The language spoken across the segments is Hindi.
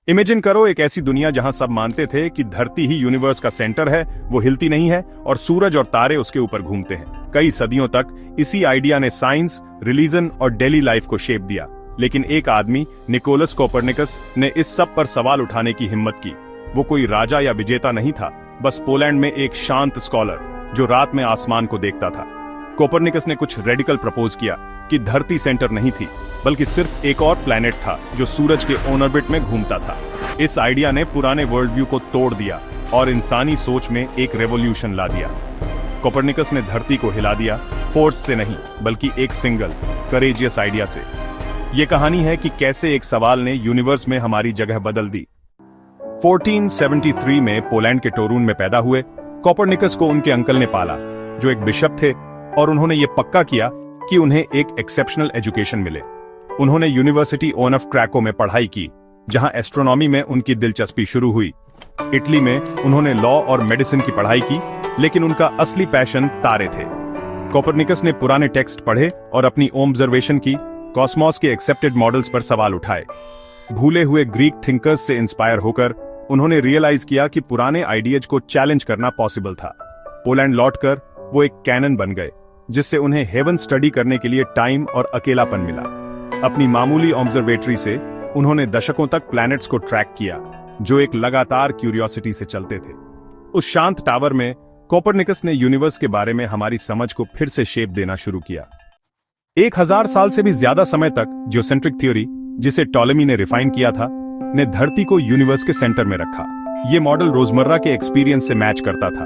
इमेजिन करो एक ऐसी दुनिया जहां सब मानते थे कि धरती ही यूनिवर्स का सेंटर है, वो हिलती नहीं है और सूरज और तारे उसके ऊपर घूमते हैं। कई सदियों तक इसी आइडिया ने साइंस, रिलीजन और डेली लाइफ को शेप दिया। लेकिन एक आदमी, निकोलस कोपरनिकस, ने इस सब पर सवाल उठाने की हिम्मत की। वो कोई राजा या विजेता नहीं था, बस पोलैंड में एक शांत स्कॉलर जो रात में आसमान को देखता था। कोपरनिकस ने कुछ रेडिकल प्रपोज किया कि धरती सेंटर नहीं थी, बल्कि सिर्फ एक और प्लैनेट था जो सूरज के ऑन ऑर्बिट में घूमता था। इस आइडिया ने पुराने वर्ल्ड व्यू को तोड़ दिया और इंसानी सोच में एक रेवोल्यूशन ला दिया। कोपरनिकस ने धरती को हिला दिया, फोर्स से नहीं बल्कि एक सिंगल करेजियस आइडिया से। ये कहानी है कि कैसे एक सवाल ने यूनिवर्स में हमारी जगह बदल दी। 1473 में पोलैंड के टोरून में पैदा हुए कोपरनिकस को उनके अंकल ने पाला, जो एक बिशप थे, और उन्होंने ये पक्का किया कि उन्हें एक एक्सेप्शनल एजुकेशन मिले। उन्होंने यूनिवर्सिटी ऑफ क्रैको में पढ़ाई की, जहां एस्ट्रोनॉमी में उनकी दिलचस्पी शुरू हुई। इटली में उन्होंने लॉ और मेडिसिन की पढ़ाई की, लेकिन उनका असली पैशन तारे थे। कोपरनिकस ने पुराने टेक्स्ट पढ़े और अपनी ऑब्जर्वेशन की, कॉस्मॉस के एक्सेप्टेड मॉडल्स पर सवाल उठाए। भूले हुए ग्रीक थिंकर्स से इंस्पायर होकर उन्होंने रियलाइज किया कि पुराने आइडियाज को चैलेंज करना पॉसिबल था। पोलैंड लौटकर वो एक कैनन बन गए, जिससे उन्हें हेवन स्टडी करने के लिए टाइम और अकेलापन मिला। अपनी मामूली ऑब्जर्वेटरी से उन्होंने दशकों तक प्लैनेट्स को ट्रैक किया, जो एक लगातार क्यूरियोसिटी से चलते थे। उस शांत टावर में कोपरनिकस ने यूनिवर्स के बारे में हमारी समझ को फिर से शेप देना शुरू किया। 1000 साल से भी ज्यादा समय तक जियोसेंट्रिक थ्योरी, जिसे टॉलेमी ने रिफाइन किया था, ने धरती को यूनिवर्स के सेंटर में रखा। यह मॉडल रोजमर्रा के एक्सपीरियंस से मैच करता था।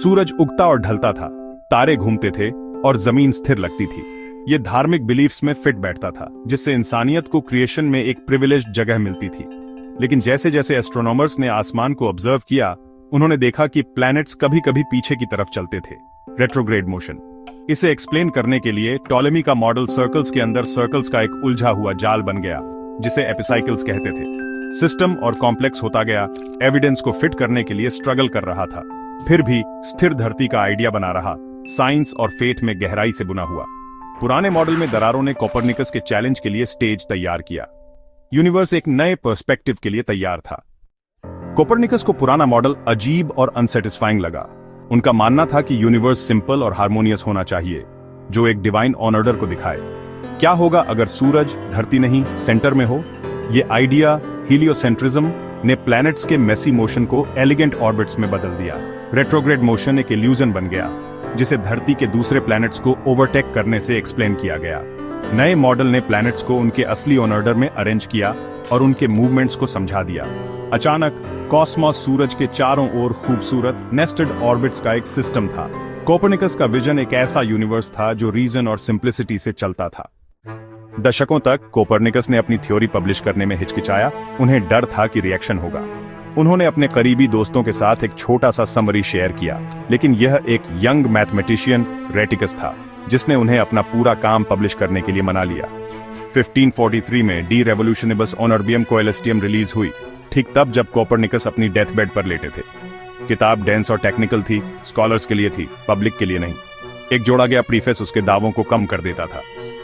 सूरज उगता और ढलता था, तारे घूमते थे और जमीन स्थिर लगती थी। यह धार्मिक बिलीफ्स में फिट बैठता था, जिससे इंसानियत को क्रिएशन में एक प्रिविलेज्ड जगह मिलती थी। लेकिन जैसे जैसे एस्ट्रोनॉमर्स ने आसमान को ऑब्जर्व किया, उन्होंने देखा कि प्लैनेट्स कभी कभी पीछे की तरफ चलते थे, रेट्रोग्रेड मोशन। इसे एक्सप्लेन करने के लिए टॉलेमी का मॉडल सर्कल्स के अंदर सर्कल्स का एक उलझा हुआ जाल बन गया, जिसे एपिसाइकल्स कहते थे। सिस्टम और कॉम्प्लेक्स होता गया, एविडेंस को फिट करने के लिए स्ट्रगल कर रहा था, फिर भी स्थिर धरती का आइडिया बना रहा, साइंस और फेथ में गहराई से बुना हुआ। पुराने मॉडल में दरारों ने कोपरनिकस के चैलेंज के लिए स्टेज तैयार किया। यूनिवर्स एक नए पर्सपेक्टिव के लिए तैयार था। कोपरनिकस को पुराना मॉडल अजीब और अनसेटिस्फाइंग लगा। उनका मानना था कि यूनिवर्स सिंपल और हार्मोनियस होना चाहिए, जो एक डिवाइन ऑर्डर को दिखाए। क्या होगा अगर सूरज धरती नहीं सेंटर में हो? ये आइडिया, हीलियोसेंट्रिज्म, ने प्लैनेट्स के मेसी मोशन को एलिगेंट ऑर्बिट्स में बदल दिया। रेट्रोग्रेड मोशन एक इल्यूजन बन गया, जिसे धरती के दूसरे प्लैनेट्स को ओवरटेक करने से एक्सप्लेन किया गया। नए मॉडल ने प्लैनेट्स को उनके असली ऑर्डर में अरेंज किया और उनके मूवमेंट्स को समझा दिया। अचानक कॉस्मॉस सूरज के चारों ओर खूबसूरत नेस्टेड ऑर्बिट्स का एक सिस्टम था। कोपरनिकस का विजन एक ऐसा यूनिवर्स था जो रीजन और सिंप्लिसिटी से चलता था। दशकों तक कोपरनिकस ने अपनी थ्योरी पब्लिश करने में हिचकिचाया। उन्हें डर था कि रिएक्शन होगा। उन्होंने अपने करीबी दोस्तों के साथ एक छोटा सा समरी शेयर किया, लेकिन यह एक यंग मैथमेटिशियन रेटिकस था, जिसने उन्हें अपना पूरा काम पब्लिश करने के लिए मना लिया। 1543 में डी रेवोल्यूशनिबस ऑनर्बियम कोएलेस्टियम रिलीज हुई, ठीक तब जब कोपरनिकस अपनी डेथ बेड पर लेटे थे। किताब डेंस और टेक्निकल थी, स्कॉलर्स के लिए थी, पब्लिक के लिए नहीं। एक जोड़ा गया प्रीफेस उसके दावों को कम कर देता था,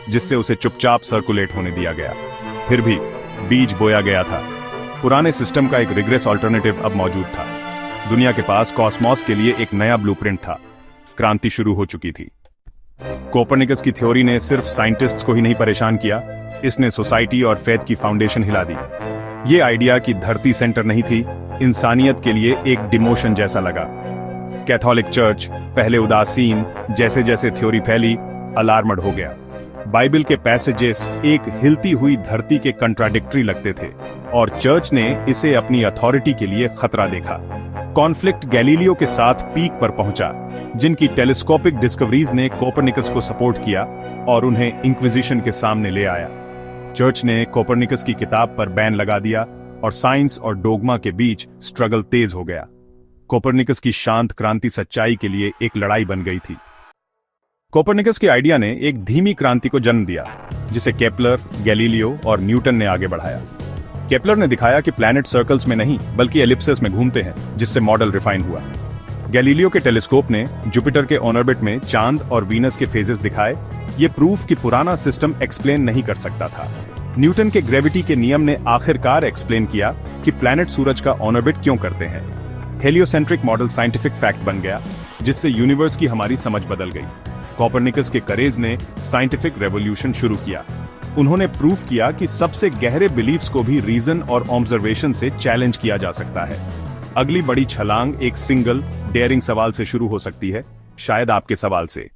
जिससे उसे चुपचाप सर्कुलेट होने दिया गया। फिर भी बीज बोया गया था। पुराने सिस्टम का एक रिग्रेस अल्टरनेटिव अब मौजूद था। दुनिया के पास कॉस्मॉस के लिए एक नया ब्लूप्रिंट था। क्रांति शुरू हो चुकी थी। कोपरनिकस की थ्योरी ने सिर्फ साइंटिस्ट्स को ही नहीं परेशान किया, इसने सोसाइटी और फेथ की फाउंडेशन हिला दी। ये आइडिया कि धरती सेंटर नहीं थी, इंसानियत के लिए एक डिमोशन जैसा लगा। कैथोलिक चर्च पहले उदासीन, जैसे जैसे थ्योरी फैली, अलार्मड हो गया। बाइबल के पैसेजेस एक हिलती हुई धरती के कंट्राडिक्टरी लगते थे, और चर्च ने इसे अपनी अथॉरिटी के लिए खतरा देखा। कॉन्फ्लिक्ट गैलीलियो के साथ पीक पर पहुंचा, जिनकी टेलीस्कोपिक डिस्कवरीज ने कोपरनिकस को सपोर्ट किया और उन्हें इंक्विजिशन के सामने ले आया। चर्च ने कोपरनिकस की किताब पर बैन लगा दिया और साइंस और डोगमा के बीच स्ट्रगल तेज हो गया। कोपरनिकस की शांत क्रांति सच्चाई के लिए एक लड़ाई बन गई थी। कोपरनिकस के आइडिया ने एक धीमी क्रांति को जन्म दिया, जिसे केपलर, गैलीलियो और न्यूटन ने आगे बढ़ाया। केपलर ने दिखाया कि प्लैनेट सर्कल्स में नहीं बल्कि एलिप्सेस में घूमते हैं, जिससे मॉडल रिफाइन हुआ। गैलीलियो के टेलीस्कोप ने जुपिटर के ऑर्बिट में चांद और वीनस के फेजेस दिखाए। ये प्रूफ कि पुराना सिस्टम एक्सप्लेन नहीं कर सकता था। न्यूटन के ग्रेविटी के नियम ने आखिरकार एक्सप्लेन किया कि प्लैनेट सूरज का ऑर्बिट क्यों करते हैं। हेलियोसेंट्रिक मॉडल साइंटिफिक फैक्ट बन गया, जिससे यूनिवर्स की हमारी समझ बदल गई। कोपरनिकस के करेज ने साइंटिफिक रेवोल्यूशन शुरू किया। उन्होंने प्रूफ किया कि सबसे गहरे बिलीफ्स को भी रीजन और ऑब्जर्वेशन से चैलेंज किया जा सकता है। अगली बड़ी छलांग एक सिंगल डेयरिंग सवाल से शुरू हो सकती है, शायद आपके सवाल से।